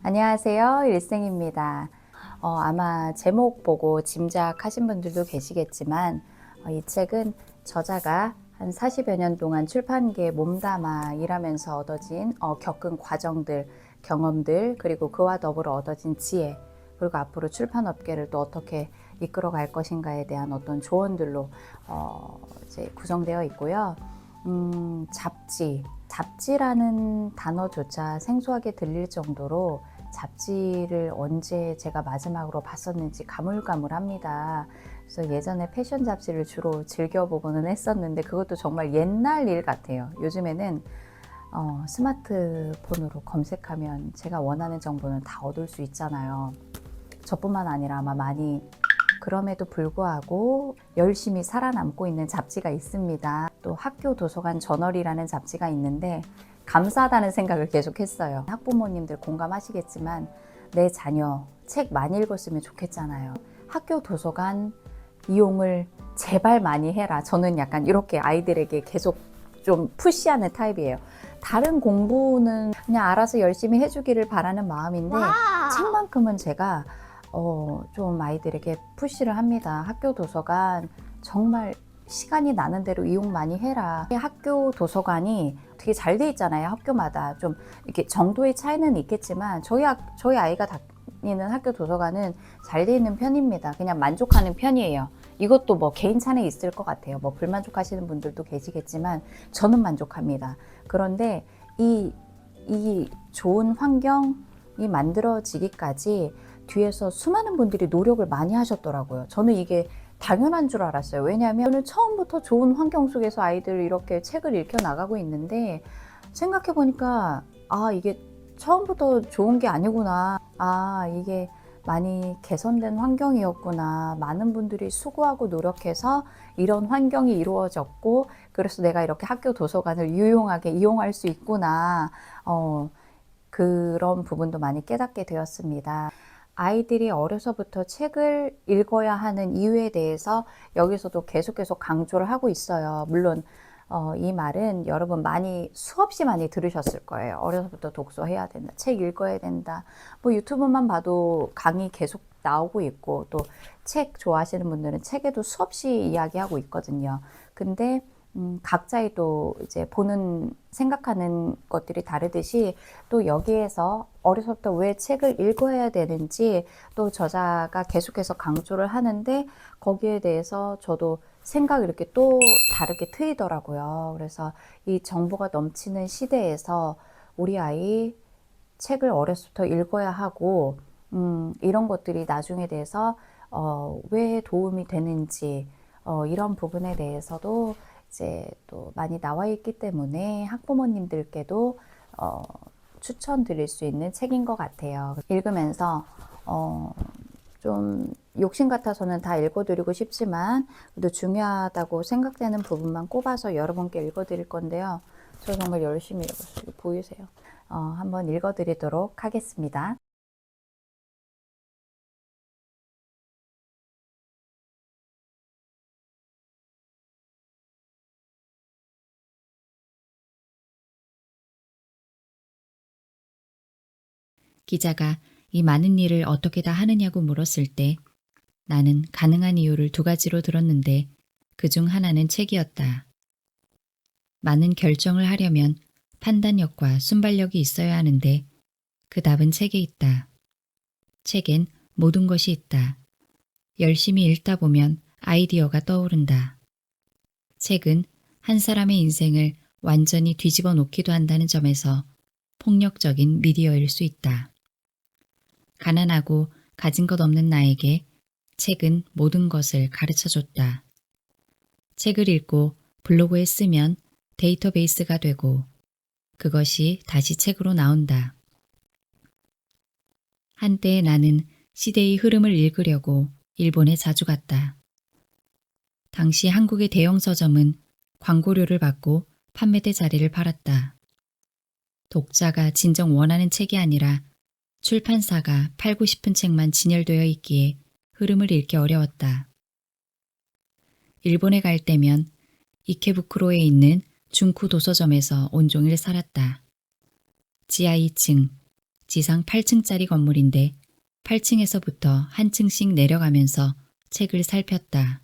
안녕하세요. 일생입니다. 아마 제목 보고 짐작하신 분들도 계시겠지만 이 책은 저자가 한 40여 년 동안 출판계에 몸담아 일하면서 얻어진 겪은 과정들, 경험들, 그리고 그와 더불어 얻어진 지혜, 그리고 앞으로 출판업계를 또 어떻게 이끌어갈 것인가에 대한 어떤 조언들로 이제 구성되어 있고요. 잡지라는 단어조차 생소하게 들릴 정도로 잡지를 언제 제가 마지막으로 봤었는지 가물가물합니다. 그래서 예전에 패션 잡지를 주로 즐겨보고는 했었는데 그것도 정말 옛날 일 같아요. 요즘에는 스마트폰으로 검색하면 제가 원하는 정보는 다 얻을 수 있잖아요. 저뿐만 아니라 아마 많이 그럼에도 불구하고 열심히 살아남고 있는 잡지가 있습니다. 또 학교 도서관 저널이라는 잡지가 있는데 감사하다는 생각을 계속 했어요. 학부모님들 공감하시겠지만 내 자녀 책 많이 읽었으면 좋겠잖아요. 학교 도서관 이용을 제발 많이 해라. 저는 약간 이렇게 아이들에게 계속 좀 푸시하는 타입이에요. 다른 공부는 그냥 알아서 열심히 해주기를 바라는 마음인데 책만큼은 제가 좀 아이들에게 푸시를 합니다. 학교 도서관 정말 시간이 나는 대로 이용 많이 해라. 학교 도서관이 되게 잘 돼 있잖아요. 학교마다 좀 이렇게 정도의 차이는 있겠지만 저희 아이가 다니는 학교 도서관은 잘 돼 있는 편입니다. 그냥 만족하는 편이에요. 이것도 뭐 개인 차는 있을 것 같아요. 뭐 불만족하시는 분들도 계시겠지만 저는 만족합니다. 그런데 이 좋은 환경이 만들어지기까지 뒤에서 수많은 분들이 노력을 많이 하셨더라고요. 저는 이게 당연한 줄 알았어요. 왜냐하면 저는 처음부터 좋은 환경 속에서 아이들 이렇게 책을 읽혀 나가고 있는데 생각해 보니까 이게 처음부터 좋은 게 아니구나. 이게 많이 개선된 환경이었구나. 많은 분들이 수고하고 노력해서 이런 환경이 이루어졌고 그래서 내가 이렇게 학교 도서관을 유용하게 이용할 수 있구나. 그런 부분도 많이 깨닫게 되었습니다. 아이들이 어려서부터 책을 읽어야 하는 이유에 대해서 여기서도 계속 강조를 하고 있어요. 물론 이 말은 여러분 수없이 많이 들으셨을 거예요. 어려서부터 독서해야 된다. 책 읽어야 된다. 뭐 유튜브만 봐도 강의 계속 나오고 있고 또 책 좋아하시는 분들은 책에도 수없이 이야기하고 있거든요. 근데 각자의 또 이제 생각하는 것들이 다르듯이 또 여기에서 어려서부터 왜 책을 읽어야 되는지 또 저자가 계속해서 강조를 하는데 거기에 대해서 저도 생각이 이렇게 또 다르게 트이더라고요. 그래서 이 정보가 넘치는 시대에서 우리 아이 책을 어렸을 때부터 읽어야 하고 이런 것들이 나중에 대해서 왜 도움이 되는지 이런 부분에 대해서도 이제 또 많이 나와 있기 때문에 학부모님들께도 추천드릴 수 있는 책인 것 같아요. 읽으면서 좀 욕심 같아서는 다 읽어드리고 싶지만 그래도 중요하다고 생각되는 부분만 꼽아서 여러분께 읽어드릴 건데요. 저 정말 열심히 읽었어요. 보이세요? 한번 읽어드리도록 하겠습니다. 기자가 이 많은 일을 어떻게 다 하느냐고 물었을 때 나는 가능한 이유를 두 가지로 들었는데 그중 하나는 책이었다. 많은 결정을 하려면 판단력과 순발력이 있어야 하는데 그 답은 책에 있다. 책엔 모든 것이 있다. 열심히 읽다 보면 아이디어가 떠오른다. 책은 한 사람의 인생을 완전히 뒤집어 놓기도 한다는 점에서 폭력적인 미디어일 수 있다. 가난하고 가진 것 없는 나에게 책은 모든 것을 가르쳐 줬다. 책을 읽고 블로그에 쓰면 데이터베이스가 되고 그것이 다시 책으로 나온다. 한때 나는 시대의 흐름을 읽으려고 일본에 자주 갔다. 당시 한국의 대형 서점은 광고료를 받고 판매대 자리를 팔았다. 독자가 진정 원하는 책이 아니라 출판사가 팔고 싶은 책만 진열되어 있기에 흐름을 읽기 어려웠다. 일본에 갈 때면 이케부쿠로에 있는 중쿠 도서점에서 온종일 살았다. 지하 2층, 지상 8층짜리 건물인데 8층에서부터 한 층씩 내려가면서 책을 살폈다.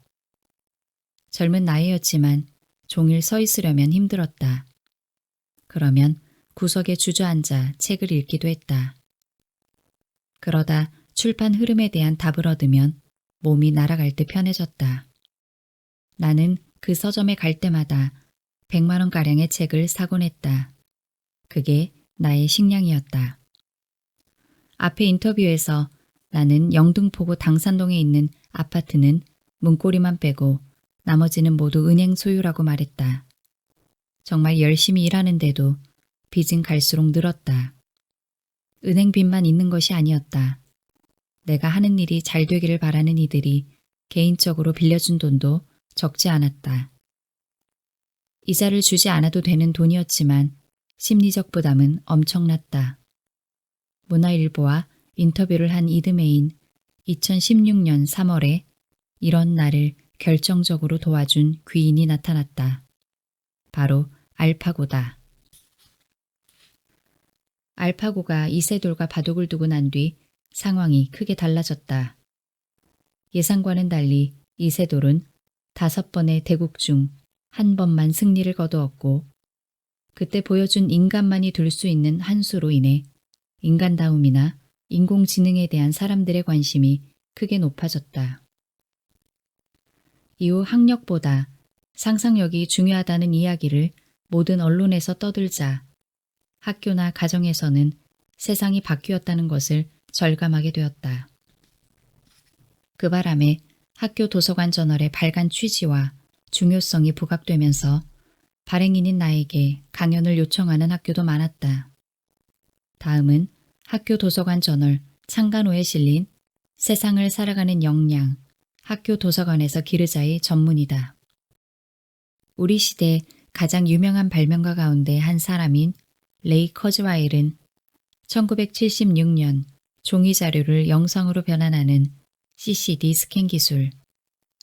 젊은 나이였지만 종일 서 있으려면 힘들었다. 그러면 구석에 주저앉아 책을 읽기도 했다. 그러다 출판 흐름에 대한 답을 얻으면 몸이 날아갈 듯 편해졌다. 나는 그 서점에 갈 때마다 100만 원가량의 책을 사곤 했다. 그게 나의 식량이었다. 앞에 인터뷰에서 나는 영등포구 당산동에 있는 아파트는 문고리만 빼고 나머지는 모두 은행 소유라고 말했다. 정말 열심히 일하는데도 빚은 갈수록 늘었다. 은행 빚만 있는 것이 아니었다. 내가 하는 일이 잘 되기를 바라는 이들이 개인적으로 빌려준 돈도 적지 않았다. 이자를 주지 않아도 되는 돈이었지만 심리적 부담은 엄청났다. 문화일보와 인터뷰를 한 이듬해인 2016년 3월에 이런 나를 결정적으로 도와준 귀인이 나타났다. 바로 알파고다. 알파고가 이세돌과 바둑을 두고 난 뒤 상황이 크게 달라졌다. 예상과는 달리 이세돌은 5번의 대국 중 1번만 승리를 거두었고 그때 보여준 인간만이 둘 수 있는 한 수로 인해 인간다움이나 인공지능에 대한 사람들의 관심이 크게 높아졌다. 이후 학력보다 상상력이 중요하다는 이야기를 모든 언론에서 떠들자 학교나 가정에서는 세상이 바뀌었다는 것을 절감하게 되었다. 그 바람에 학교 도서관 저널의 발간 취지와 중요성이 부각되면서 발행인인 나에게 강연을 요청하는 학교도 많았다. 다음은 학교 도서관 저널 창간호에 실린 세상을 살아가는 역량, 학교 도서관에서 기르자의 전문이다. 우리 시대 가장 유명한 발명가 가운데 한 사람인 레이 커즈와일은 1976년 종이 자료를 영상으로 변환하는 CCD 스캔 기술,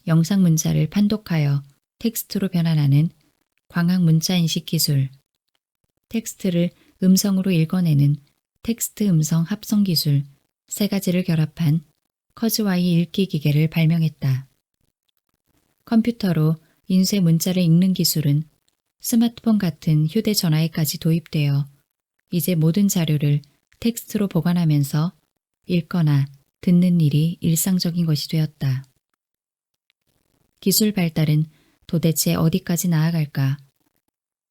영상 문자를 판독하여 텍스트로 변환하는 광학 문자 인식 기술, 텍스트를 음성으로 읽어내는 텍스트 음성 합성 기술 3가지를 결합한 커즈와이 읽기 기계를 발명했다. 컴퓨터로 인쇄 문자를 읽는 기술은 스마트폰 같은 휴대전화에까지 도입되어 이제 모든 자료를 텍스트로 보관하면서 읽거나 듣는 일이 일상적인 것이 되었다. 기술 발달은 도대체 어디까지 나아갈까?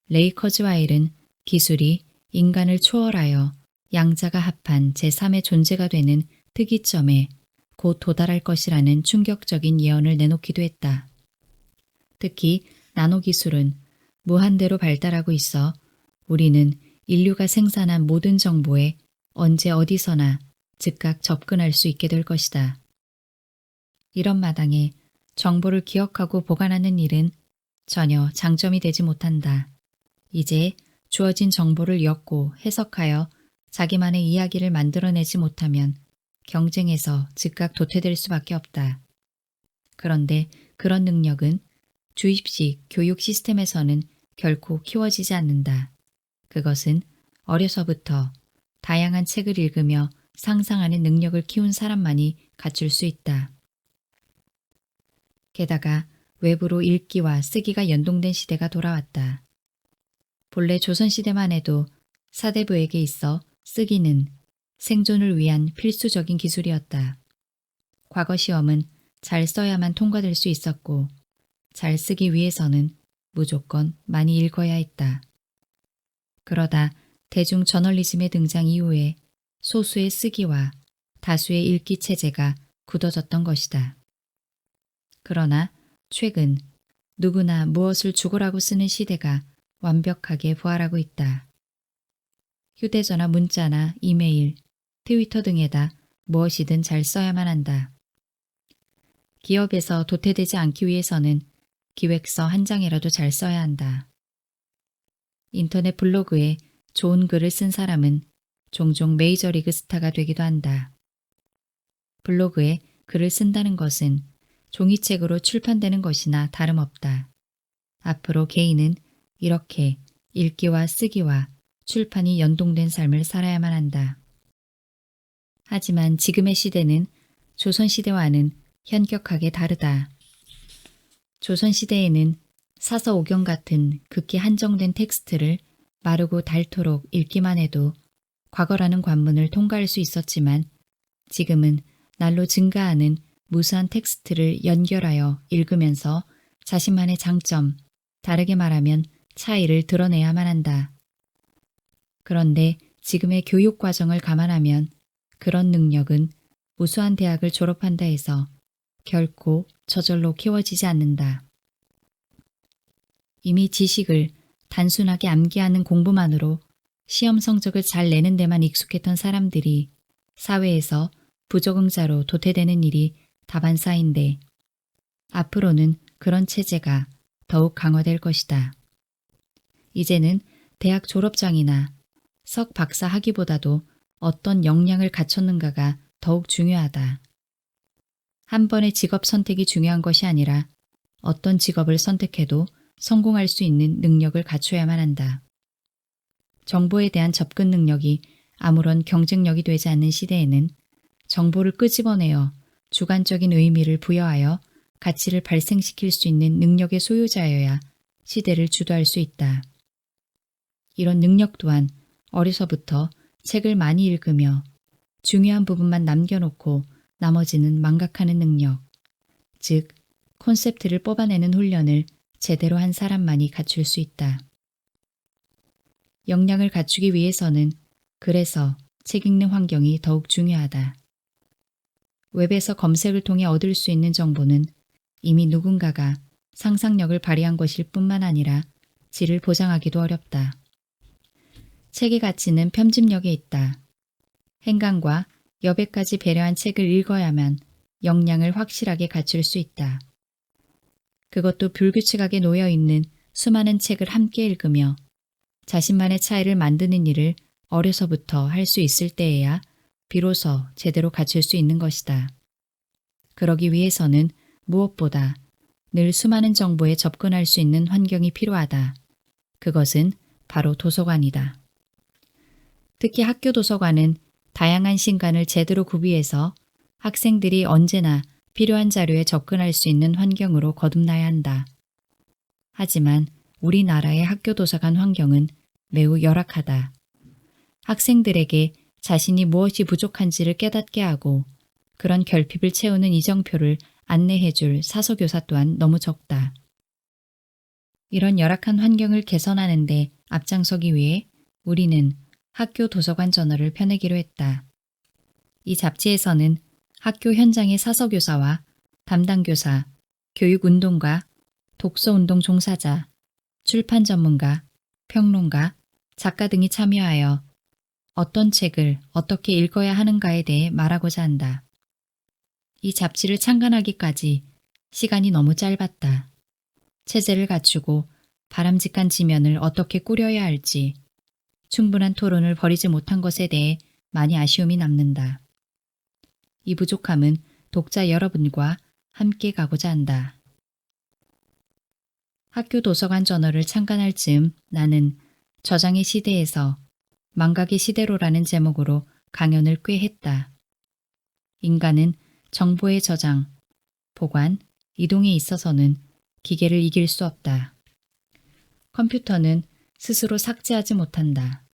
레이 커즈와일은 기술이 인간을 초월하여 양자가 합한 제3의 존재가 되는 특이점에 곧 도달할 것이라는 충격적인 예언을 내놓기도 했다. 특히 나노기술은 무한대로 발달하고 있어 우리는 인류가 생산한 모든 정보에 언제 어디서나 즉각 접근할 수 있게 될 것이다. 이런 마당에 정보를 기억하고 보관하는 일은 전혀 장점이 되지 못한다. 이제 주어진 정보를 엮고 해석하여 자기만의 이야기를 만들어내지 못하면 경쟁에서 즉각 도태될 수밖에 없다. 그런데 그런 능력은 주입식 교육 시스템에서는 결코 키워지지 않는다. 그것은 어려서부터 다양한 책을 읽으며 상상하는 능력을 키운 사람만이 갖출 수 있다. 게다가 외부로 읽기와 쓰기가 연동된 시대가 돌아왔다. 본래 조선시대만 해도 사대부에게 있어 쓰기는 생존을 위한 필수적인 기술이었다. 과거 시험은 잘 써야만 통과될 수 있었고 잘 쓰기 위해서는 무조건 많이 읽어야 했다. 그러다 대중 저널리즘의 등장 이후에 소수의 쓰기와 다수의 읽기 체제가 굳어졌던 것이다. 그러나 최근 누구나 무엇을 죽으라고 쓰는 시대가 완벽하게 부활하고 있다. 휴대전화 문자나 이메일, 트위터 등에다 무엇이든 잘 써야만 한다. 기업에서 도태되지 않기 위해서는 기획서 한 장이라도 잘 써야 한다. 인터넷 블로그에 좋은 글을 쓴 사람은 종종 메이저리그 스타가 되기도 한다. 블로그에 글을 쓴다는 것은 종이책으로 출판되는 것이나 다름없다. 앞으로 개인은 이렇게 읽기와 쓰기와 출판이 연동된 삶을 살아야만 한다. 하지만 지금의 시대는 조선시대와는 현격하게 다르다. 조선시대에는 사서오경 같은 극히 한정된 텍스트를 마르고 닳도록 읽기만 해도 과거라는 관문을 통과할 수 있었지만 지금은 날로 증가하는 무수한 텍스트를 연결하여 읽으면서 자신만의 장점, 다르게 말하면 차이를 드러내야만 한다. 그런데 지금의 교육 과정을 감안하면 그런 능력은 우수한 대학을 졸업한다 해서 결코 저절로 키워지지 않는다. 이미 지식을 단순하게 암기하는 공부만으로 시험 성적을 잘 내는 데만 익숙했던 사람들이 사회에서 부적응자로 도태되는 일이 다반사인데 앞으로는 그런 체제가 더욱 강화될 것이다. 이제는 대학 졸업장이나 석 박사 학위보다도 어떤 역량을 갖췄는가가 더욱 중요하다. 한 번의 직업 선택이 중요한 것이 아니라 어떤 직업을 선택해도 성공할 수 있는 능력을 갖춰야만 한다. 정보에 대한 접근 능력이 아무런 경쟁력이 되지 않는 시대에는 정보를 끄집어내어 주관적인 의미를 부여하여 가치를 발생시킬 수 있는 능력의 소유자여야 시대를 주도할 수 있다. 이런 능력 또한 어려서부터 책을 많이 읽으며 중요한 부분만 남겨놓고 나머지는 망각하는 능력, 즉 콘셉트를 뽑아내는 훈련을 제대로 한 사람만이 갖출 수 있다. 역량을 갖추기 위해서는 그래서 책 읽는 환경이 더욱 중요하다. 웹에서 검색을 통해 얻을 수 있는 정보는 이미 누군가가 상상력을 발휘한 것일 뿐만 아니라 질을 보장하기도 어렵다. 책의 가치는 편집력에 있다. 행간과 여백까지 배려한 책을 읽어야만 역량을 확실하게 갖출 수 있다. 그것도 불규칙하게 놓여있는 수많은 책을 함께 읽으며 자신만의 차이를 만드는 일을 어려서부터 할 수 있을 때에야 비로소 제대로 갖출 수 있는 것이다. 그러기 위해서는 무엇보다 늘 수많은 정보에 접근할 수 있는 환경이 필요하다. 그것은 바로 도서관이다. 특히 학교 도서관은 다양한 신간을 제대로 구비해서 학생들이 언제나 필요한 자료에 접근할 수 있는 환경으로 거듭나야 한다. 하지만 우리나라의 학교 도서관 환경은 매우 열악하다. 학생들에게 자신이 무엇이 부족한지를 깨닫게 하고 그런 결핍을 채우는 이정표를 안내해줄 사서교사 또한 너무 적다. 이런 열악한 환경을 개선하는 데 앞장서기 위해 우리는 학교 도서관 저널을 펴내기로 했다. 이 잡지에서는 학교 현장의 사서교사와 담당교사, 교육운동가, 독서운동 종사자, 출판 전문가, 평론가, 작가 등이 참여하여 어떤 책을 어떻게 읽어야 하는가에 대해 말하고자 한다. 이 잡지를 창간하기까지 시간이 너무 짧았다. 체제를 갖추고 바람직한 지면을 어떻게 꾸려야 할지 충분한 토론을 벌이지 못한 것에 대해 많이 아쉬움이 남는다. 이 부족함은 독자 여러분과 함께 가고자 한다. 학교 도서관 저널을 창간할 즈음 나는 저장의 시대에서 망각의 시대로라는 제목으로 강연을 꽤 했다. 인간은 정보의 저장, 보관, 이동에 있어서는 기계를 이길 수 없다. 컴퓨터는 스스로 삭제하지 못한다.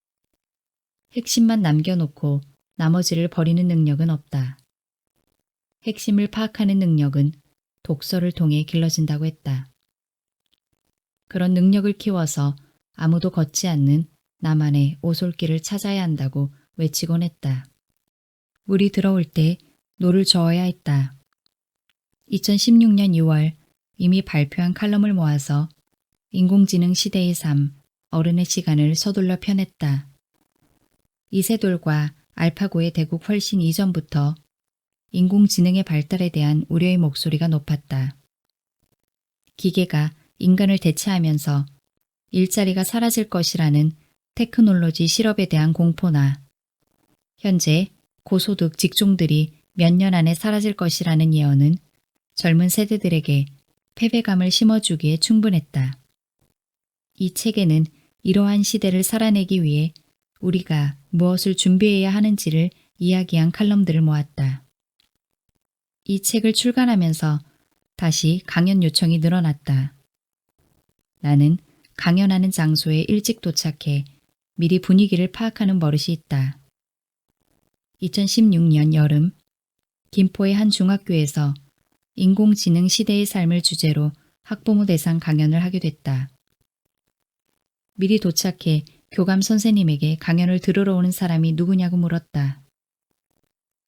핵심만 남겨놓고 나머지를 버리는 능력은 없다. 핵심을 파악하는 능력은 독서를 통해 길러진다고 했다. 그런 능력을 키워서 아무도 걷지 않는 나만의 오솔길을 찾아야 한다고 외치곤 했다. 물이 들어올 때 노를 저어야 했다. 2016년 6월 이미 발표한 칼럼을 모아서 인공지능 시대의 삶, 어른의 시간을 서둘러 펴냈다. 이세돌과 알파고의 대국 훨씬 이전부터 인공지능의 발달에 대한 우려의 목소리가 높았다. 기계가 인간을 대체하면서 일자리가 사라질 것이라는 테크놀로지 실업에 대한 공포나 현재 고소득 직종들이 몇 년 안에 사라질 것이라는 예언은 젊은 세대들에게 패배감을 심어주기에 충분했다. 이 책에는 이러한 시대를 살아내기 위해 우리가 무엇을 준비해야 하는지를 이야기한 칼럼들을 모았다. 이 책을 출간하면서 다시 강연 요청이 늘어났다. 나는 강연하는 장소에 일찍 도착해 미리 분위기를 파악하는 버릇이 있다. 2016년 여름, 김포의 한 중학교에서 인공지능 시대의 삶을 주제로 학부모 대상 강연을 하게 됐다. 미리 도착해 교감 선생님에게 강연을 들으러 오는 사람이 누구냐고 물었다.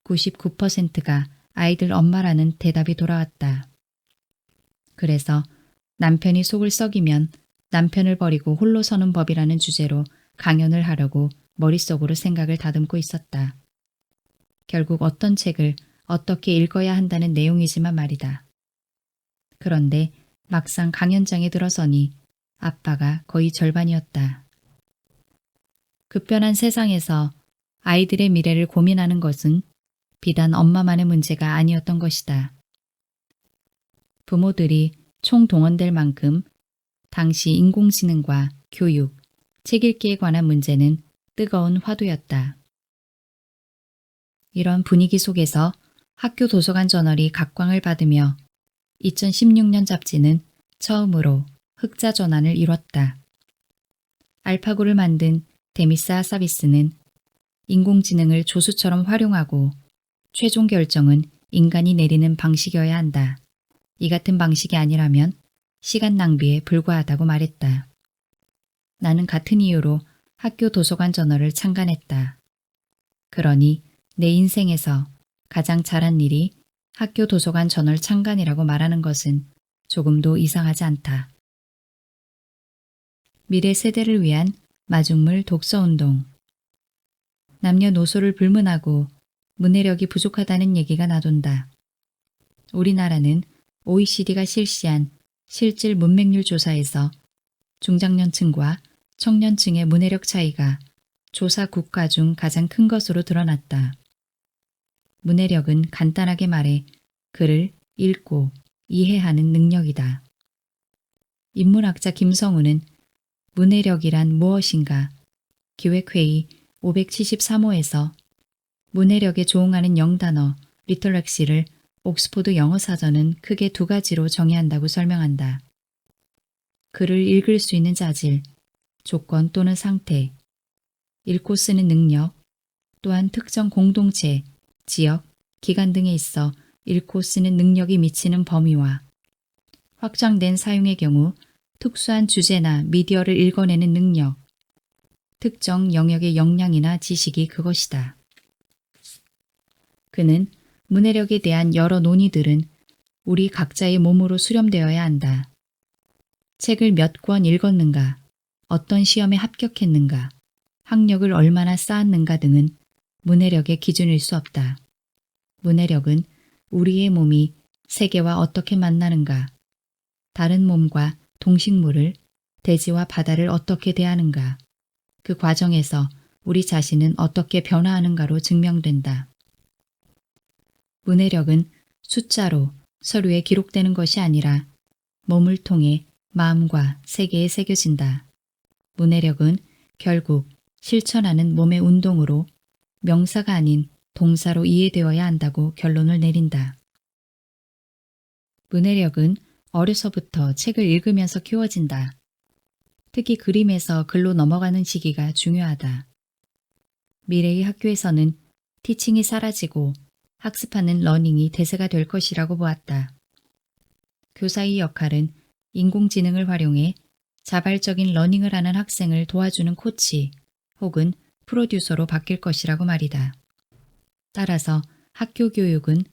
99%가 아이들 엄마라는 대답이 돌아왔다. 그래서 남편이 속을 썩이면 남편을 버리고 홀로 서는 법이라는 주제로 강연을 하려고 머릿속으로 생각을 다듬고 있었다. 결국 어떤 책을 어떻게 읽어야 한다는 내용이지만 말이다. 그런데 막상 강연장에 들어서니 아빠가 거의 절반이었다. 급변한 세상에서 아이들의 미래를 고민하는 것은 비단 엄마만의 문제가 아니었던 것이다. 부모들이 총동원될 만큼 당시 인공지능과 교육, 책 읽기에 관한 문제는 뜨거운 화두였다. 이런 분위기 속에서 학교 도서관 저널이 각광을 받으며 2016년 잡지는 처음으로 흑자 전환을 이뤘다. 알파고를 만든 데미스 하사비스는 인공지능을 조수처럼 활용하고 최종 결정은 인간이 내리는 방식이어야 한다. 이 같은 방식이 아니라면 시간 낭비에 불과하다고 말했다. 나는 같은 이유로 학교 도서관 저널을 창간했다. 그러니 내 인생에서 가장 잘한 일이 학교 도서관 저널 창간이라고 말하는 것은 조금도 이상하지 않다. 미래 세대를 위한 마중물 독서운동. 남녀노소를 불문하고 문해력이 부족하다는 얘기가 나돈다. 우리나라는 OECD가 실시한 실질 문맹률 조사에서 중장년층과 청년층의 문해력 차이가 조사 국가 중 가장 큰 것으로 드러났다. 문해력은 간단하게 말해 글을 읽고 이해하는 능력이다. 인문학자 김성우는 문해력이란 무엇인가 기획회의 573호에서 문해력에 조응하는 영단어 리터렉시를 옥스포드 영어사전은 크게 두 가지로 정의한다고 설명한다. 글을 읽을 수 있는 자질, 조건 또는 상태, 읽고 쓰는 능력, 또한 특정 공동체, 지역, 기간 등에 있어 읽고 쓰는 능력이 미치는 범위와 확장된 사용의 경우 특수한 주제나 미디어를 읽어내는 능력, 특정 영역의 역량이나 지식이 그것이다. 그는 문해력에 대한 여러 논의들은 우리 각자의 몸으로 수렴되어야 한다. 책을 몇 권 읽었는가, 어떤 시험에 합격했는가, 학력을 얼마나 쌓았는가 등은 문해력의 기준일 수 없다. 문해력은 우리의 몸이 세계와 어떻게 만나는가, 다른 몸과 동식물을, 대지와 바다를 어떻게 대하는가, 그 과정에서 우리 자신은 어떻게 변화하는가로 증명된다. 문해력은 숫자로 서류에 기록되는 것이 아니라 몸을 통해 마음과 세계에 새겨진다. 문해력은 결국 실천하는 몸의 운동으로 명사가 아닌 동사로 이해되어야 한다고 결론을 내린다. 문해력은 어려서부터 책을 읽으면서 키워진다. 특히 그림에서 글로 넘어가는 시기가 중요하다. 미래의 학교에서는 티칭이 사라지고 학습하는 러닝이 대세가 될 것이라고 보았다. 교사의 역할은 인공지능을 활용해 자발적인 러닝을 하는 학생을 도와주는 코치 혹은 프로듀서로 바뀔 것이라고 말이다. 따라서 학교 교육은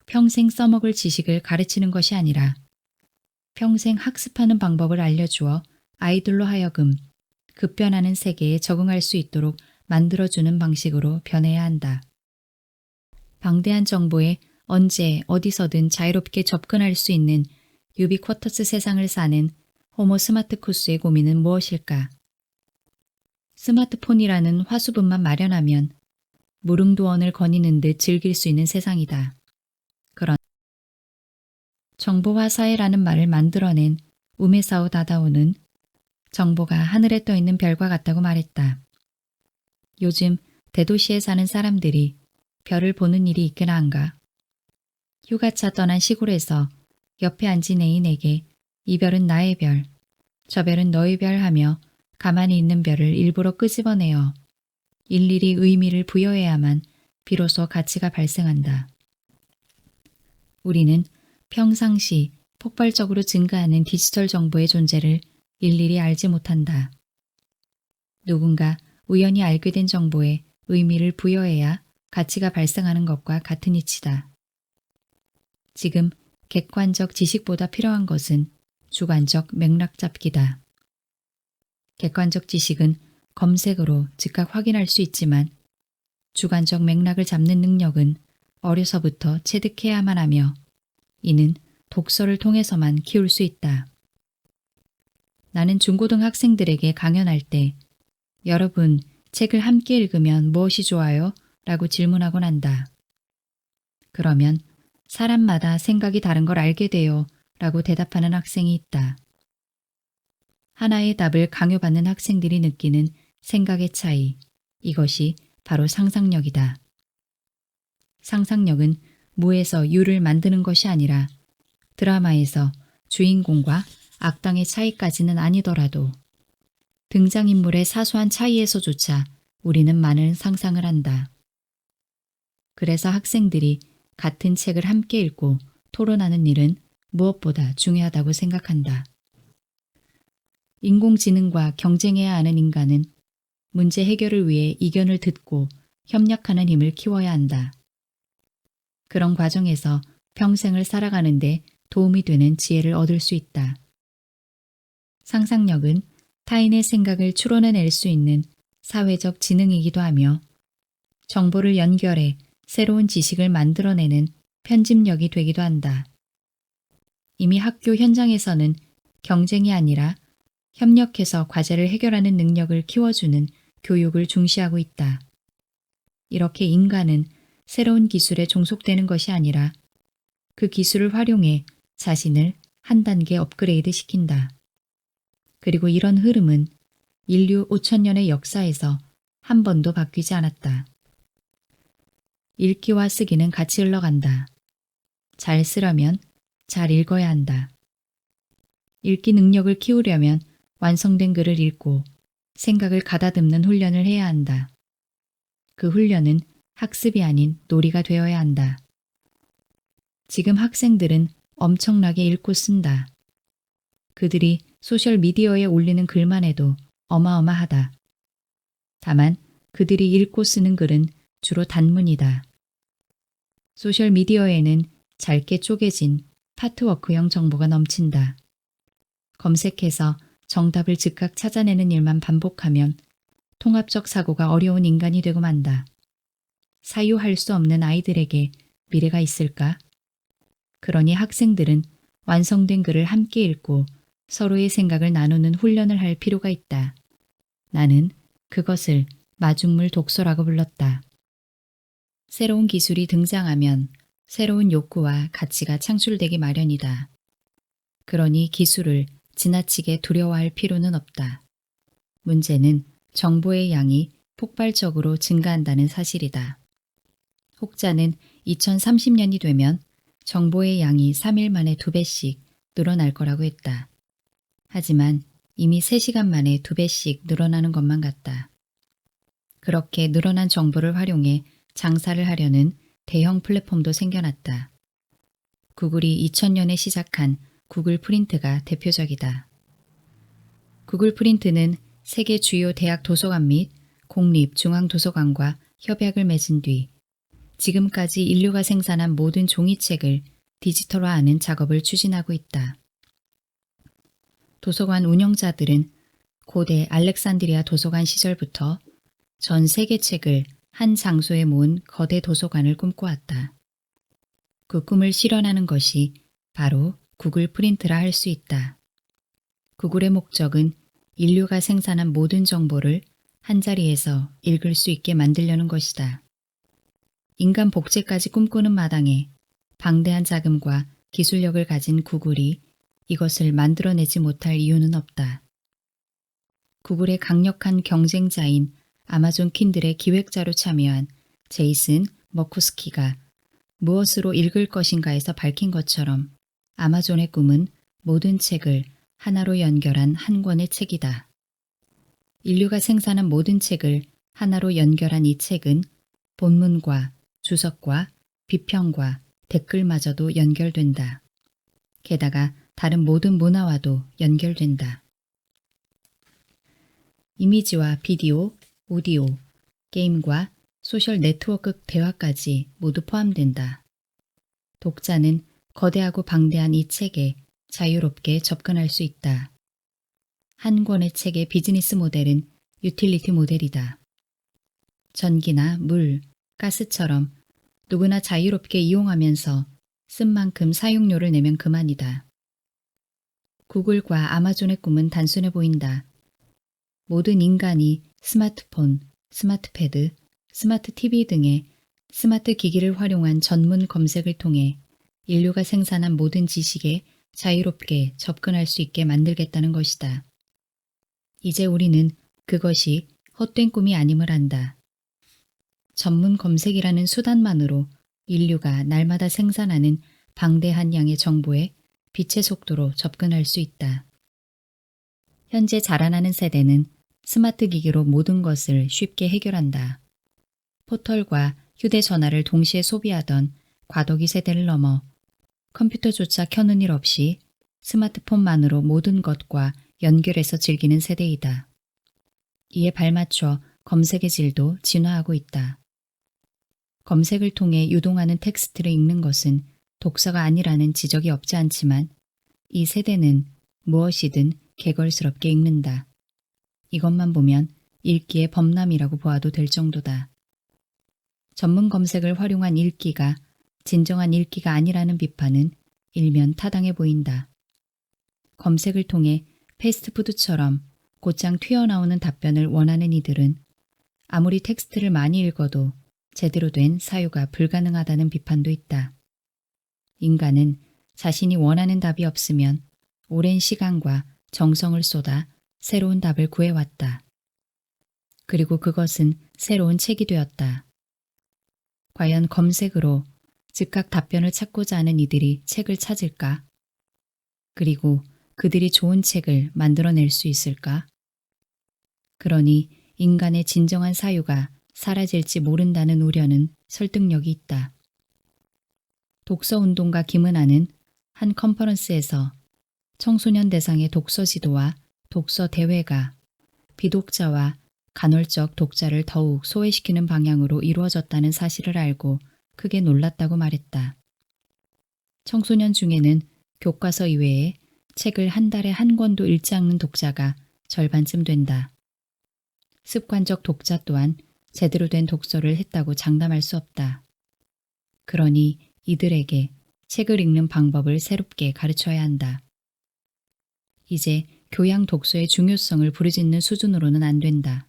평생 써먹을 지식을 가르치는 것이 아니라 평생 학습하는 방법을 알려주어 아이들로 하여금 급변하는 세계에 적응할 수 있도록 만들어주는 방식으로 변해야 한다. 방대한 정보에 언제 어디서든 자유롭게 접근할 수 있는 유비쿼터스 세상을 사는 호모 스마트쿠스의 고민은 무엇일까? 스마트폰이라는 화수분만 마련하면 무릉도원을 거니는 듯 즐길 수 있는 세상이다. 그런 정보화 사회라는 말을 만들어낸 우메사오 다다오는 정보가 하늘에 떠 있는 별과 같다고 말했다. 요즘 대도시에 사는 사람들이 별을 보는 일이 있기나 한가. 휴가차 떠난 시골에서 옆에 앉은 애인에게 이 별은 나의 별, 저 별은 너의 별 하며 가만히 있는 별을 일부러 끄집어내어 일일이 의미를 부여해야만 비로소 가치가 발생한다. 우리는 평상시 폭발적으로 증가하는 디지털 정보의 존재를 일일이 알지 못한다. 누군가 우연히 알게 된 정보에 의미를 부여해야 가치가 발생하는 것과 같은 이치다. 지금 객관적 지식보다 필요한 것은 주관적 맥락 잡기다. 객관적 지식은 검색으로 즉각 확인할 수 있지만 주관적 맥락을 잡는 능력은 어려서부터 체득해야만 하며 이는 독서를 통해서만 키울 수 있다. 나는 중고등학생들에게 강연할 때 여러분 책을 함께 읽으면 무엇이 좋아요? 라고 질문하곤 한다. 그러면 사람마다 생각이 다른 걸 알게 돼요 라고 대답하는 학생이 있다. 하나의 답을 강요받는 학생들이 느끼는 생각의 차이, 이것이 바로 상상력이다. 상상력은 무에서 유를 만드는 것이 아니라 드라마에서 주인공과 악당의 차이까지는 아니더라도 등장인물의 사소한 차이에서조차 우리는 많은 상상을 한다. 그래서 학생들이 같은 책을 함께 읽고 토론하는 일은 무엇보다 중요하다고 생각한다. 인공지능과 경쟁해야 하는 인간은 문제 해결을 위해 이견을 듣고 협력하는 힘을 키워야 한다. 그런 과정에서 평생을 살아가는데 도움이 되는 지혜를 얻을 수 있다. 상상력은 타인의 생각을 추론해낼 수 있는 사회적 지능이기도 하며 정보를 연결해 새로운 지식을 만들어내는 편집력이 되기도 한다. 이미 학교 현장에서는 경쟁이 아니라 협력해서 과제를 해결하는 능력을 키워주는 교육을 중시하고 있다. 이렇게 인간은 새로운 기술에 종속되는 것이 아니라 그 기술을 활용해 자신을 한 단계 업그레이드 시킨다. 그리고 이런 흐름은 인류 5천년의 역사에서 한 번도 바뀌지 않았다. 읽기와 쓰기는 같이 흘러간다. 잘 쓰려면 잘 읽어야 한다. 읽기 능력을 키우려면 완성된 글을 읽고 생각을 가다듬는 훈련을 해야 한다. 그 훈련은 학습이 아닌 놀이가 되어야 한다. 지금 학생들은 엄청나게 읽고 쓴다. 그들이 소셜미디어에 올리는 글만 해도 어마어마하다. 다만 그들이 읽고 쓰는 글은 주로 단문이다. 소셜미디어에는 짧게 쪼개진 파트워크형 정보가 넘친다. 검색해서 정답을 즉각 찾아내는 일만 반복하면 통합적 사고가 어려운 인간이 되고 만다. 사유할 수 없는 아이들에게 미래가 있을까? 그러니 학생들은 완성된 글을 함께 읽고 서로의 생각을 나누는 훈련을 할 필요가 있다. 나는 그것을 마중물 독서라고 불렀다. 새로운 기술이 등장하면 새로운 욕구와 가치가 창출되기 마련이다. 그러니 기술을 지나치게 두려워할 필요는 없다. 문제는 정보의 양이 폭발적으로 증가한다는 사실이다. 혹자는 2030년이 되면 정보의 양이 3일 만에 2배씩 늘어날 거라고 했다. 하지만 이미 3시간 만에 2배씩 늘어나는 것만 같다. 그렇게 늘어난 정보를 활용해 장사를 하려는 대형 플랫폼도 생겨났다. 구글이 2000년에 시작한 구글 프린트가 대표적이다. 구글 프린트는 세계 주요 대학 도서관 및 공립중앙도서관과 협약을 맺은 뒤 지금까지 인류가 생산한 모든 종이책을 디지털화하는 작업을 추진하고 있다. 도서관 운영자들은 고대 알렉산드리아 도서관 시절부터 전 세계 책을 한 장소에 모은 거대 도서관을 꿈꿔왔다. 그 꿈을 실현하는 것이 바로 구글 프린트라 할 수 있다. 구글의 목적은 인류가 생산한 모든 정보를 한자리에서 읽을 수 있게 만들려는 것이다. 인간 복제까지 꿈꾸는 마당에 방대한 자금과 기술력을 가진 구글이 이것을 만들어내지 못할 이유는 없다. 구글의 강력한 경쟁자인 아마존 킨들의 기획자로 참여한 제이슨 머쿠스키가 무엇으로 읽을 것인가에서 밝힌 것처럼 아마존의 꿈은 모든 책을 하나로 연결한 한 권의 책이다. 인류가 생산한 모든 책을 하나로 연결한 이 책은 본문과 주석과 비평과 댓글마저도 연결된다. 게다가 다른 모든 문화와도 연결된다. 이미지와 비디오, 오디오, 게임과 소셜 네트워크 대화까지 모두 포함된다. 독자는 거대하고 방대한 이 책에 자유롭게 접근할 수 있다. 한 권의 책의 비즈니스 모델은 유틸리티 모델이다. 전기나 물, 가스처럼 누구나 자유롭게 이용하면서 쓴 만큼 사용료를 내면 그만이다. 구글과 아마존의 꿈은 단순해 보인다. 모든 인간이 스마트폰, 스마트패드, 스마트 TV 등의 스마트 기기를 활용한 전문 검색을 통해 인류가 생산한 모든 지식에 자유롭게 접근할 수 있게 만들겠다는 것이다. 이제 우리는 그것이 헛된 꿈이 아님을 안다. 전문 검색이라는 수단만으로 인류가 날마다 생산하는 방대한 양의 정보에 빛의 속도로 접근할 수 있다. 현재 자라나는 세대는 스마트 기기로 모든 것을 쉽게 해결한다. 포털과 휴대전화를 동시에 소비하던 과도기 세대를 넘어 컴퓨터조차 켜는 일 없이 스마트폰만으로 모든 것과 연결해서 즐기는 세대이다. 이에 발맞춰 검색의 질도 진화하고 있다. 검색을 통해 유동하는 텍스트를 읽는 것은 독서가 아니라는 지적이 없지 않지만 이 세대는 무엇이든 개걸스럽게 읽는다. 이것만 보면 읽기의 범람이라고 보아도 될 정도다. 전문 검색을 활용한 읽기가 진정한 읽기가 아니라는 비판은 일면 타당해 보인다. 검색을 통해 패스트푸드처럼 곧장 튀어나오는 답변을 원하는 이들은 아무리 텍스트를 많이 읽어도 제대로 된 사유가 불가능하다는 비판도 있다. 인간은 자신이 원하는 답이 없으면 오랜 시간과 정성을 쏟아 새로운 답을 구해왔다. 그리고 그것은 새로운 책이 되었다. 과연 검색으로 즉각 답변을 찾고자 하는 이들이 책을 찾을까? 그리고 그들이 좋은 책을 만들어낼 수 있을까? 그러니 인간의 진정한 사유가 사라질지 모른다는 우려는 설득력이 있다. 독서운동가 김은아는 한 컨퍼런스에서 청소년 대상의 독서 지도와 독서 대회가 비독자와 간헐적 독자를 더욱 소외시키는 방향으로 이루어졌다는 사실을 알고 크게 놀랐다고 말했다. 청소년 중에는 교과서 이외에 책을 한 달에 한 권도 읽지 않는 독자가 절반쯤 된다. 습관적 독자 또한 제대로 된 독서를 했다고 장담할 수 없다. 그러니 이들에게 책을 읽는 방법을 새롭게 가르쳐야 한다. 이제 교양 독서의 중요성을 부르짖는 수준으로는 안 된다.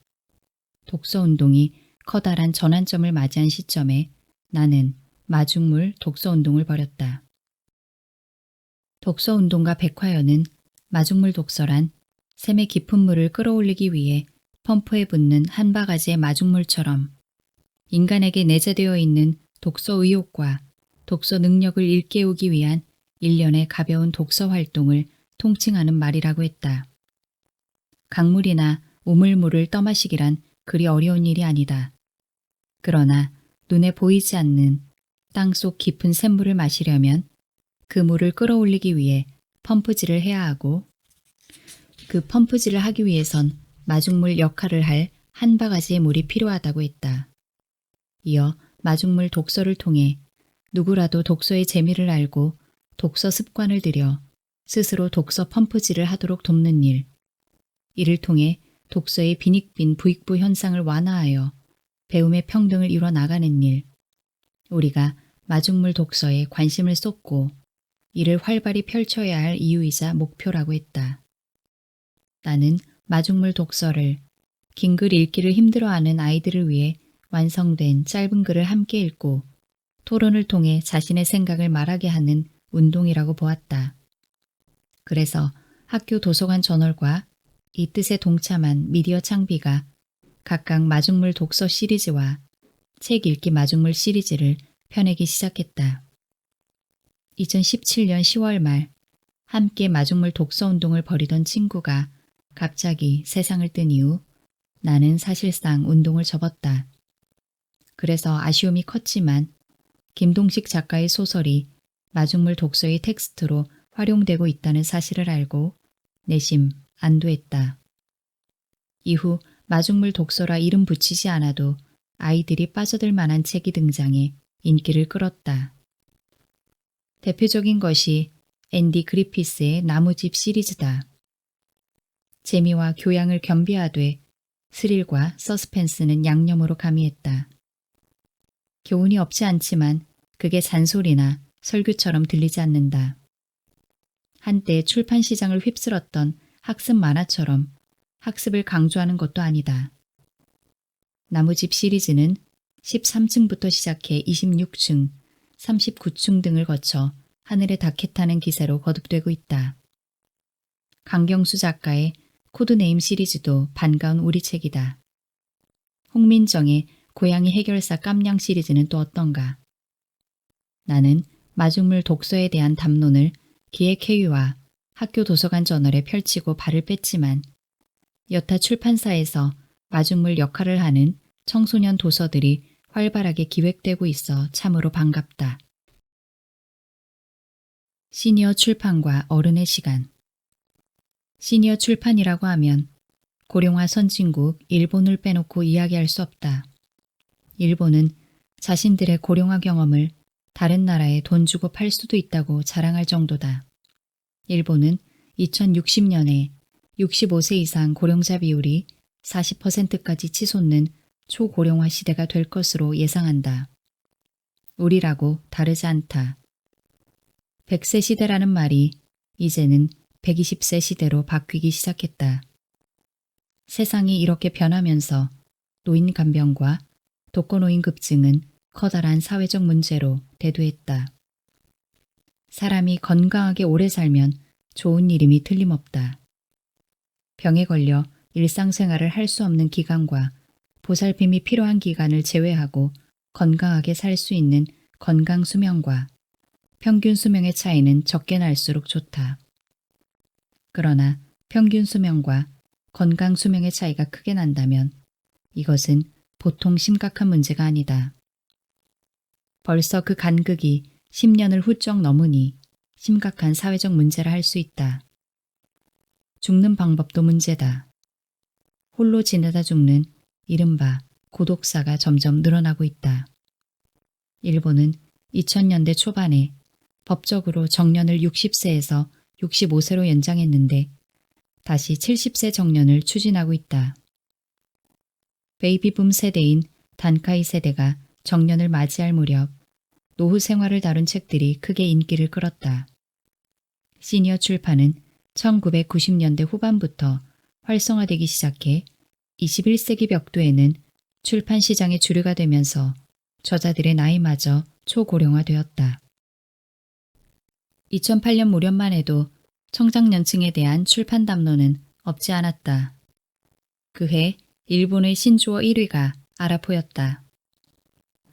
독서 운동이 커다란 전환점을 맞이한 시점에 나는 마중물 독서 운동을 벌였다. 독서 운동가 백화연은 마중물 독서란 샘의 깊은 물을 끌어올리기 위해 펌프에 붓는 한 바가지의 마중물처럼 인간에게 내재되어 있는 독서 의욕과 독서 능력을 일깨우기 위한 일련의 가벼운 독서 활동을 통칭하는 말이라고 했다. 강물이나 우물물을 떠마시기란 그리 어려운 일이 아니다. 그러나 눈에 보이지 않는 땅속 깊은 샘물을 마시려면 그 물을 끌어올리기 위해 펌프질을 해야 하고 그 펌프질을 하기 위해선 마중물 역할을 할 한 바가지의 물이 필요하다고 했다. 이어 마중물 독서를 통해 누구라도 독서의 재미를 알고 독서 습관을 들여 스스로 독서 펌프질을 하도록 돕는 일. 이를 통해 독서의 빈익빈 부익부 현상을 완화하여 배움의 평등을 이뤄 나가는 일. 우리가 마중물 독서에 관심을 쏟고 이를 활발히 펼쳐야 할 이유이자 목표라고 했다. 나는 마중물 독서를 긴 글 읽기를 힘들어하는 아이들을 위해 완성된 짧은 글을 함께 읽고 토론을 통해 자신의 생각을 말하게 하는 운동이라고 보았다. 그래서 학교 도서관 저널과 이 뜻에 동참한 미디어 창비가 각각 마중물 독서 시리즈와 책 읽기 마중물 시리즈를 펴내기 시작했다. 2017년 10월 말 함께 마중물 독서 운동을 벌이던 친구가 갑자기 세상을 뜬 이후 나는 사실상 운동을 접었다. 그래서 아쉬움이 컸지만 김동식 작가의 소설이 마중물 독서의 텍스트로 활용되고 있다는 사실을 알고 내심 안도했다. 이후 마중물 독서라 이름 붙이지 않아도 아이들이 빠져들 만한 책이 등장해 인기를 끌었다. 대표적인 것이 앤디 그리피스의 나무집 시리즈다. 재미와 교양을 겸비하되 스릴과 서스펜스는 양념으로 가미했다. 교훈이 없지 않지만 그게 잔소리나 설교처럼 들리지 않는다. 한때 출판 시장을 휩쓸었던 학습 만화처럼 학습을 강조하는 것도 아니다. 나무집 시리즈는 13층부터 시작해 26층, 39층 등을 거쳐 하늘에 닿게 타는 기세로 거듭되고 있다. 강경수 작가의 코드네임 시리즈도 반가운 우리 책이다. 홍민정의 고양이 해결사 깜냥 시리즈는 또 어떤가? 나는 마중물 독서에 대한 담론을 기획회의와 학교 도서관 저널에 펼치고 발을 뺐지만 여타 출판사에서 마중물 역할을 하는 청소년 도서들이 활발하게 기획되고 있어 참으로 반갑다. 시니어 출판과 어른의 시간. 시니어 출판이라고 하면 고령화 선진국 일본을 빼놓고 이야기할 수 없다. 일본은 자신들의 고령화 경험을 다른 나라에 돈 주고 팔 수도 있다고 자랑할 정도다. 일본은 2060년에 65세 이상 고령자 비율이 40%까지 치솟는 초고령화 시대가 될 것으로 예상한다. 우리라고 다르지 않다. 100세 시대라는 말이 이제는 120세 시대로 바뀌기 시작했다. 세상이 이렇게 변하면서 노인 간병과 독거노인 급증은 커다란 사회적 문제로 대두했다. 사람이 건강하게 오래 살면 좋은 일임이 틀림없다. 병에 걸려 일상생활을 할 수 없는 기간과 보살핌이 필요한 기간을 제외하고 건강하게 살 수 있는 건강 수명과 평균 수명의 차이는 적게 날수록 좋다. 그러나 평균 수명과 건강 수명의 차이가 크게 난다면 이것은 보통 심각한 문제가 아니다. 벌써 그 간극이 10년을 훌쩍 넘으니 심각한 사회적 문제라 할 수 있다. 죽는 방법도 문제다. 홀로 지내다 죽는 이른바 고독사가 점점 늘어나고 있다. 일본은 2000년대 초반에 법적으로 정년을 60세에서 65세로 연장했는데 다시 70세 정년을 추진하고 있다. 베이비붐 세대인 단카이 세대가 정년을 맞이할 무렵 노후 생활을 다룬 책들이 크게 인기를 끌었다. 시니어 출판은 1990년대 후반부터 활성화되기 시작해 21세기 벽두에는 출판 시장의 주류가 되면서 저자들의 나이마저 초고령화되었다. 2008년 무렵만 해도 청장년층에 대한 출판 담론은 없지 않았다. 그해 일본의 신조어 1위가 아라포였다.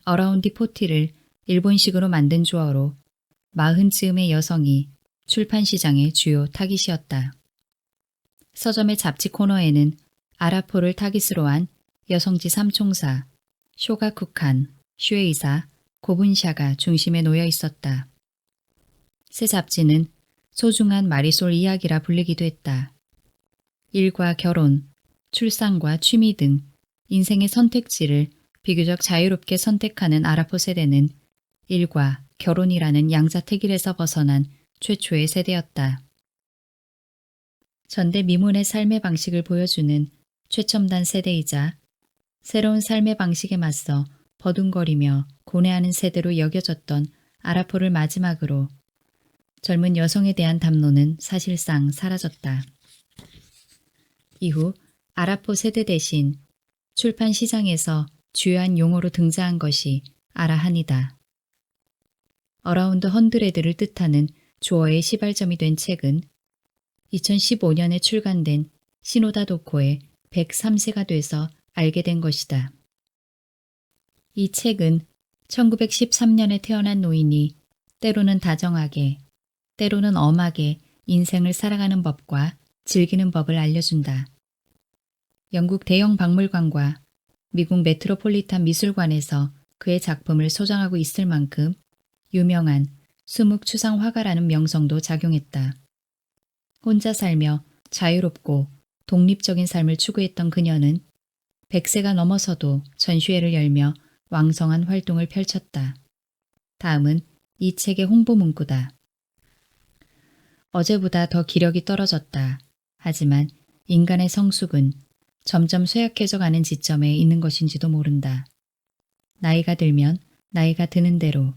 어라운디 포티를 일본식으로 만든 주어로 40쯤의 여성이 출판 시장의 주요 타깃이었다. 서점의 잡지 코너에는 아라포를 타깃으로 한 여성지 삼총사, 쇼가쿠칸, 슈에이사, 고분샤가 중심에 놓여 있었다. 새 잡지는 소중한 마리솔 이야기라 불리기도 했다. 일과 결혼, 출산과 취미 등 인생의 선택지를 비교적 자유롭게 선택하는 아라포 세대는 일과 결혼이라는 양자택일에서 벗어난 최초의 세대였다. 전대미문의 삶의 방식을 보여주는 최첨단 세대이자 새로운 삶의 방식에 맞서 버둥거리며 고뇌하는 세대로 여겨졌던 아라포를 마지막으로 젊은 여성에 대한 담론은 사실상 사라졌다. 이후 아라포 세대 대신 출판 시장에서 주요한 용어로 등장한 것이 아라한이다. 어라운드 헌드레드를 뜻하는 주어의 시발점이 된 책은 2015년에 출간된 시노다 도코의 103세가 돼서 알게 된 것이다. 이 책은 1913년에 태어난 노인이 때로는 다정하게, 때로는 엄하게 인생을 살아가는 법과 즐기는 법을 알려준다. 영국 대형 박물관과 미국 메트로폴리탄 미술관에서 그의 작품을 소장하고 있을 만큼 유명한 수묵추상 화가라는 명성도 작용했다. 혼자 살며 자유롭고 독립적인 삶을 추구했던 그녀는 100세가 넘어서도 전시회를 열며 왕성한 활동을 펼쳤다. 다음은 이 책의 홍보 문구다. 어제보다 더 기력이 떨어졌다. 하지만 인간의 성숙은 점점 쇠약해져 가는 지점에 있는 것인지도 모른다. 나이가 들면 나이가 드는 대로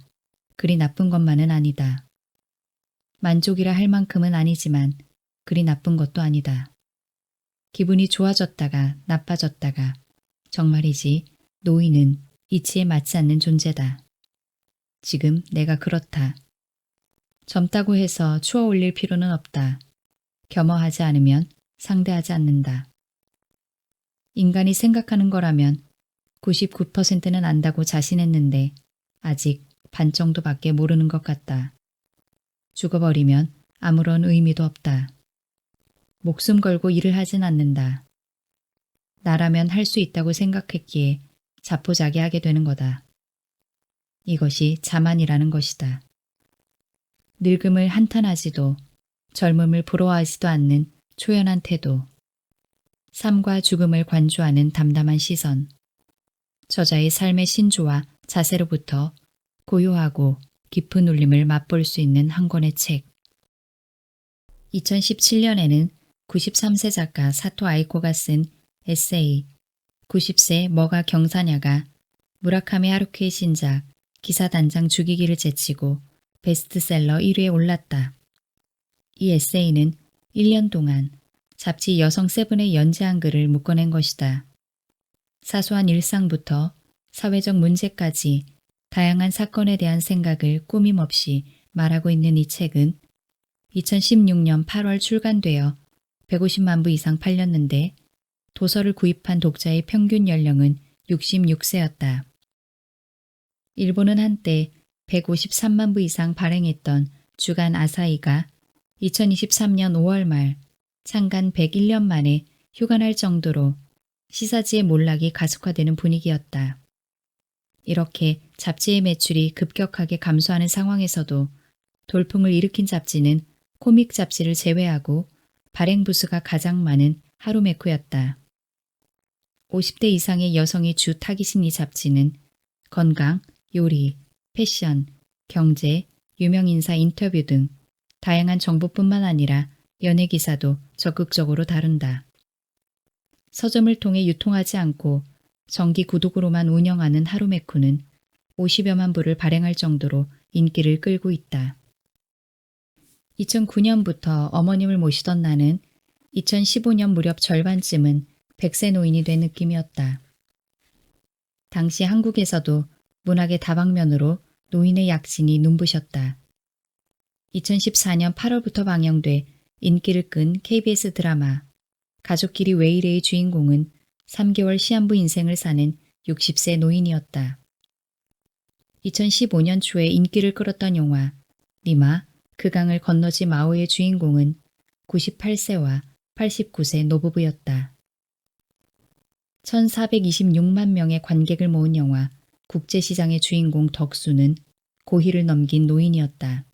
그리 나쁜 것만은 아니다. 만족이라 할 만큼은 아니지만 그리 나쁜 것도 아니다. 기분이 좋아졌다가 나빠졌다가 정말이지 노인은 이치에 맞지 않는 존재다. 지금 내가 그렇다. 젊다고 해서 추워 올릴 필요는 없다. 겸허하지 않으면 상대하지 않는다. 인간이 생각하는 거라면 99%는 안다고 자신했는데 아직 반 정도밖에 모르는 것 같다. 죽어버리면 아무런 의미도 없다. 목숨 걸고 일을 하진 않는다. 나라면 할 수 있다고 생각했기에 자포자기하게 되는 거다. 이것이 자만이라는 것이다. 늙음을 한탄하지도 젊음을 부러워하지도 않는 초연한 태도. 삶과 죽음을 관조하는 담담한 시선. 저자의 삶의 신조와 자세로부터 고요하고 깊은 울림을 맛볼 수 있는 한 권의 책. 2017년에는 93세 작가 사토 아이코가 쓴 에세이 90세 뭐가 경사냐가 무라카미 하루키의 신작 기사단장 죽이기를 제치고 베스트셀러 1위에 올랐다. 이 에세이는 1년 동안 잡지 여성 세븐의 연재한 글을 묶어낸 것이다. 사소한 일상부터 사회적 문제까지 다양한 사건에 대한 생각을 꾸밈없이 말하고 있는 이 책은 2016년 8월 출간되어 150만 부 이상 팔렸는데 도서를 구입한 독자의 평균 연령은 66세였다. 일본은 한때 153만 부 이상 발행했던 주간 아사히가 2023년 5월 말 창간 101년 만에 휴관할 정도로 시사지의 몰락이 가속화되는 분위기였다. 이렇게 잡지의 매출이 급격하게 감소하는 상황에서도 돌풍을 일으킨 잡지는 코믹 잡지를 제외하고 발행 부수가 가장 많은 하루메쿠였다. 50대 이상의 여성이 주 타깃인 이 잡지는 건강, 요리, 패션, 경제, 유명인사 인터뷰 등 다양한 정보뿐만 아니라 연예 기사도 적극적으로 다룬다. 서점을 통해 유통하지 않고 정기 구독으로만 운영하는 하루메쿠는 50여만 부를 발행할 정도로 인기를 끌고 있다. 2009년부터 어머님을 모시던 나는 2015년 무렵 절반쯤은 100세 노인이 된 느낌이었다. 당시 한국에서도 문학의 다방면으로 노인의 약진이 눈부셨다. 2014년 8월부터 방영돼 인기를 끈 KBS 드라마 가족끼리 왜 이래의 주인공은 3개월 시한부 인생을 사는 60세 노인이었다. 2015년 초에 인기를 끌었던 영화 니마 그 강을 건너지 마오의 주인공은 98세와 89세 노부부였다. 1426만 명의 관객을 모은 영화 국제시장의 주인공 덕수는 고희를 넘긴 노인이었다.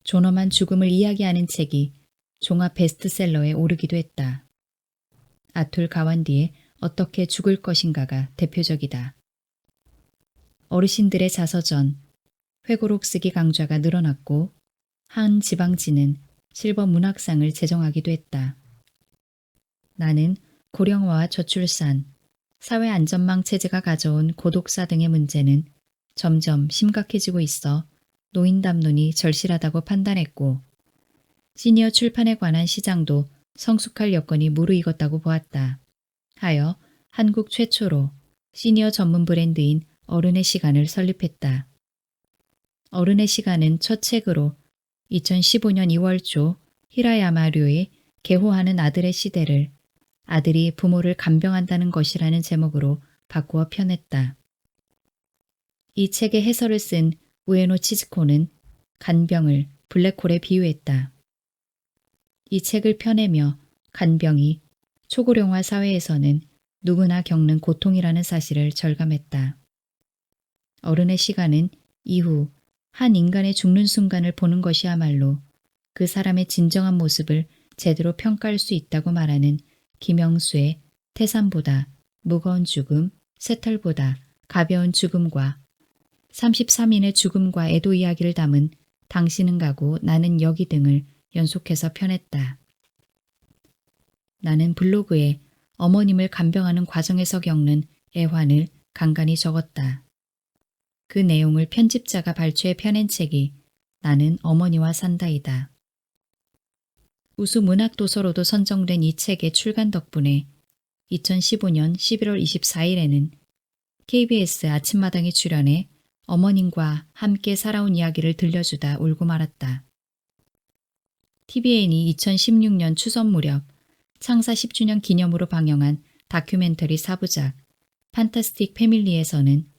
존엄한 죽음을 이야기하는 책이 종합 베스트셀러에 오르기도 했다. 아툴 가완디의 어떻게 죽을 것인가가 대표적이다. 어르신들의 자서전, 회고록 쓰기 강좌가 늘어났고 한 지방지는 실버 문학상을 제정하기도 했다. 나는 고령화와 저출산, 사회안전망 체제가 가져온 고독사 등의 문제는 점점 심각해지고 있어 노인 담론이 절실하다고 판단했고 시니어 출판에 관한 시장도 성숙할 여건이 무르익었다고 보았다. 하여 한국 최초로 시니어 전문 브랜드인 어른의 시간을 설립했다. 어른의 시간은 첫 책으로 2015년 2월 초 히라야마류의 개호하는 아들의 시대를 아들이 부모를 간병한다는 것이라는 제목으로 바꾸어 펴냈다. 이 책의 해설을 쓴 우에노 치즈코는 간병을 블랙홀에 비유했다. 이 책을 펴내며 간병이 초고령화 사회에서는 누구나 겪는 고통이라는 사실을 절감했다. 어른의 시간은 이후 한 인간의 죽는 순간을 보는 것이야말로 그 사람의 진정한 모습을 제대로 평가할 수 있다고 말하는 김영수의 태산보다 무거운 죽음, 새털보다 가벼운 죽음과 33인의 죽음과 애도 이야기를 담은 당신은 가고 나는 여기 등을 연속해서 펴냈다. 나는 블로그에 어머님을 간병하는 과정에서 겪는 애환을 간간히 적었다. 그 내용을 편집자가 발췌해 펴낸 책이 나는 어머니와 산다이다. 우수 문학도서로도 선정된 이 책의 출간 덕분에 2015년 11월 24일에는 KBS 아침마당에 출연해 어머님과 함께 살아온 이야기를 들려주다 울고 말았다. TVN이 2016년 추석 무렵 창사 10주년 기념으로 방영한 다큐멘터리 4부작 판타스틱 패밀리에서는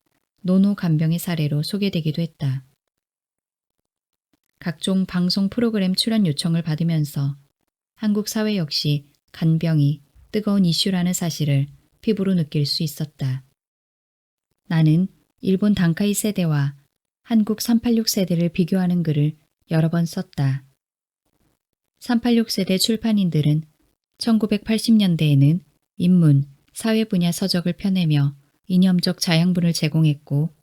노노 간병의 사례로 소개되기도 했다. 각종 방송 프로그램 출연 요청을 받으면서 한국 사회 역시 간병이 뜨거운 이슈라는 사실을 피부로 느낄 수 있었다. 나는 일본 단카이 세대와 한국 386 세대를 비교하는 글을 여러 번 썼다. 386 세대 출판인들은 1980년대에는 인문, 사회 분야 서적을 펴내며 이념적 자양분을 제공했고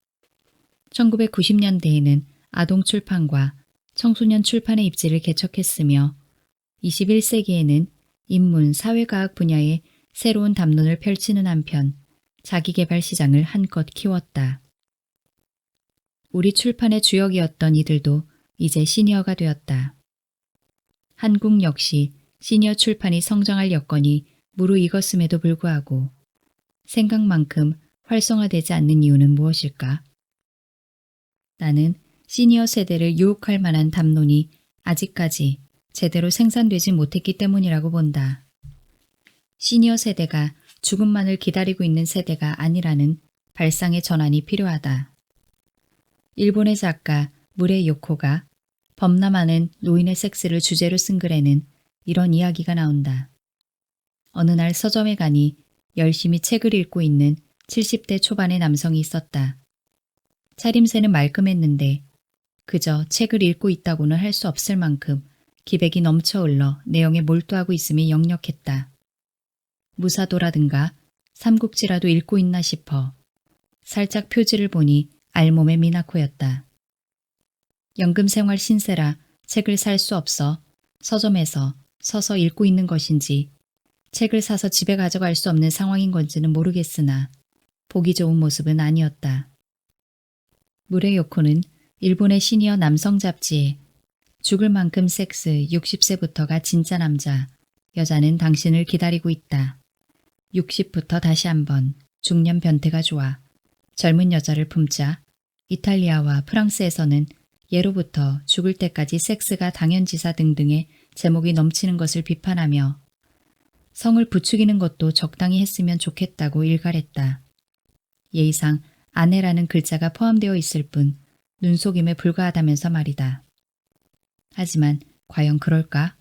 1990년대에는 아동 출판과 청소년 출판의 입지를 개척했으며 21세기에는 인문, 사회과학 분야의 새로운 담론을 펼치는 한편 자기개발 시장을 한껏 키웠다. 우리 출판의 주역이었던 이들도 이제 시니어가 되었다. 한국 역시 시니어 출판이 성장할 여건이 무르익었음에도 불구하고 생각만큼 활성화되지 않는 이유는 무엇일까? 나는 시니어 세대를 유혹할 만한 담론이 아직까지 제대로 생산되지 못했기 때문이라고 본다. 시니어 세대가 죽음만을 기다리고 있는 세대가 아니라는 발상의 전환이 필요하다. 일본의 작가 무레 요코가 범람하는 노인의 섹스를 주제로 쓴 글에는 이런 이야기가 나온다. 어느 날 서점에 가니 열심히 책을 읽고 있는 70대 초반의 남성이 있었다. 차림새는 말끔했는데 그저 책을 읽고 있다고는 할 수 없을 만큼 기백이 넘쳐 흘러 내용에 몰두하고 있음이 역력했다. 무사도라든가 삼국지라도 읽고 있나 싶어 살짝 표지를 보니 알몸의 미나코였다. 연금생활 신세라 책을 살 수 없어 서점에서 서서 읽고 있는 것인지 책을 사서 집에 가져갈 수 없는 상황인 건지는 모르겠으나 보기 좋은 모습은 아니었다. 무레요코는 일본의 시니어 남성 잡지에 죽을 만큼 섹스 60세부터가 진짜 남자, 여자는 당신을 기다리고 있다. 60부터 다시 한번 중년 변태가 좋아. 젊은 여자를 품자. 이탈리아와 프랑스에서는 예로부터 죽을 때까지 섹스가 당연지사 등등의 제목이 넘치는 것을 비판하며 성을 부추기는 것도 적당히 했으면 좋겠다고 일갈했다. 예의상 아내라는 글자가 포함되어 있을 뿐 눈속임에 불과하다면서 말이다. 하지만 과연 그럴까?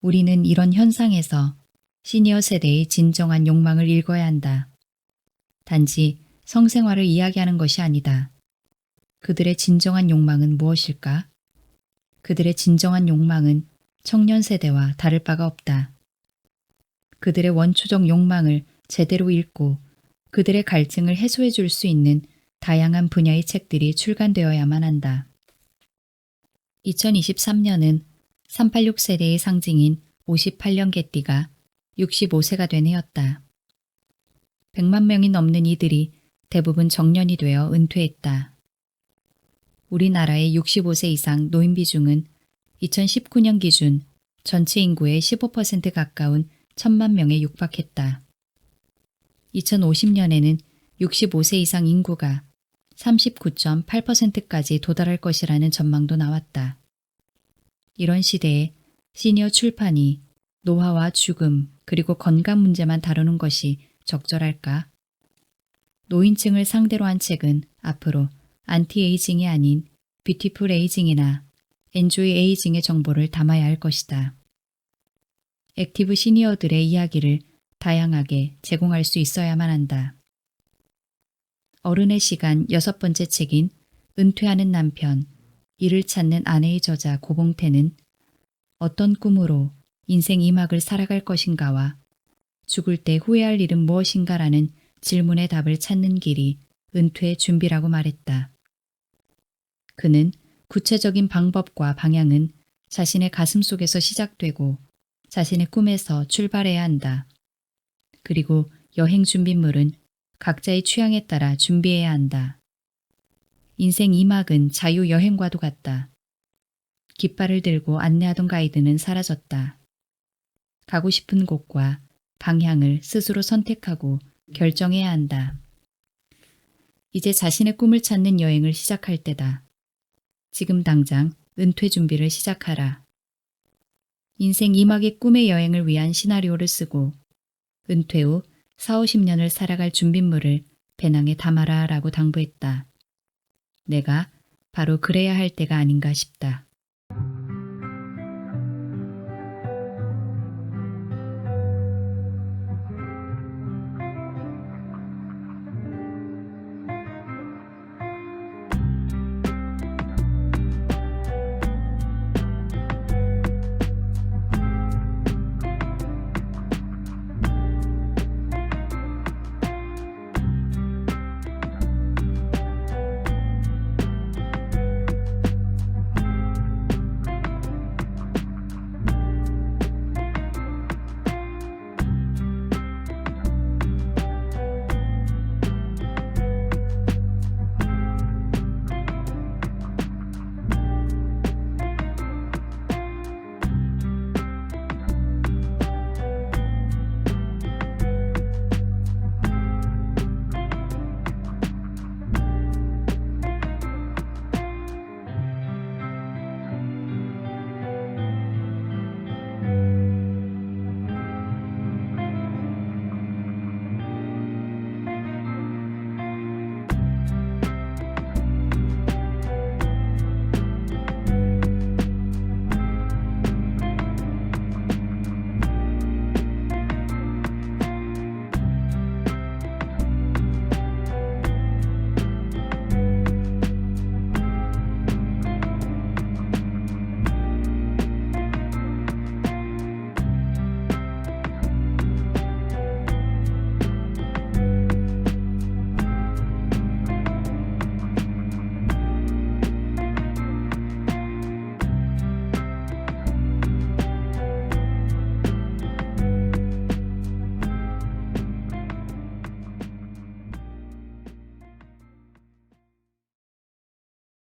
우리는 이런 현상에서 시니어 세대의 진정한 욕망을 읽어야 한다. 단지 성생활을 이야기하는 것이 아니다. 그들의 진정한 욕망은 무엇일까? 그들의 진정한 욕망은 청년 세대와 다를 바가 없다. 그들의 원초적 욕망을 제대로 읽고 그들의 갈증을 해소해 줄 수 있는 다양한 분야의 책들이 출간되어야만 한다. 2023년은 386 세대의 상징인 58년 개띠가 65세가 된 해였다. 100만 명이 넘는 이들이 대부분 정년이 되어 은퇴했다. 우리나라의 65세 이상 노인 비중은 2019년 기준 전체 인구의 15% 가까운 1,000만 명에 육박했다. 2050년에는 65세 이상 인구가 39.8%까지 도달할 것이라는 전망도 나왔다. 이런 시대에 시니어 출판이 노화와 죽음 그리고 건강 문제만 다루는 것이 적절할까? 노인층을 상대로 한 책은 앞으로 안티에이징이 아닌 뷰티풀 에이징이나 엔조이 에이징의 정보를 담아야 할 것이다. 액티브 시니어들의 이야기를 다양하게 제공할 수 있어야만 한다. 어른의 시간 6번째 책인 은퇴하는 남편, 일을 찾는 아내의 저자 고봉태는 어떤 꿈으로 인생 2막을 살아갈 것인가와 죽을 때 후회할 일은 무엇인가라는 질문의 답을 찾는 길이 은퇴의 준비라고 말했다. 그는 구체적인 방법과 방향은 자신의 가슴 속에서 시작되고 자신의 꿈에서 출발해야 한다. 그리고 여행 준비물은 각자의 취향에 따라 준비해야 한다. 인생 2막은 자유여행과도 같다. 깃발을 들고 안내하던 가이드는 사라졌다. 가고 싶은 곳과 방향을 스스로 선택하고 결정해야 한다. 이제 자신의 꿈을 찾는 여행을 시작할 때다. 지금 당장 은퇴 준비를 시작하라. 인생 2막의 꿈의 여행을 위한 시나리오를 쓰고 은퇴 후 4, 50년을 살아갈 준비물을 배낭에 담아라 라고 당부했다. 내가 바로 그래야 할 때가 아닌가 싶다.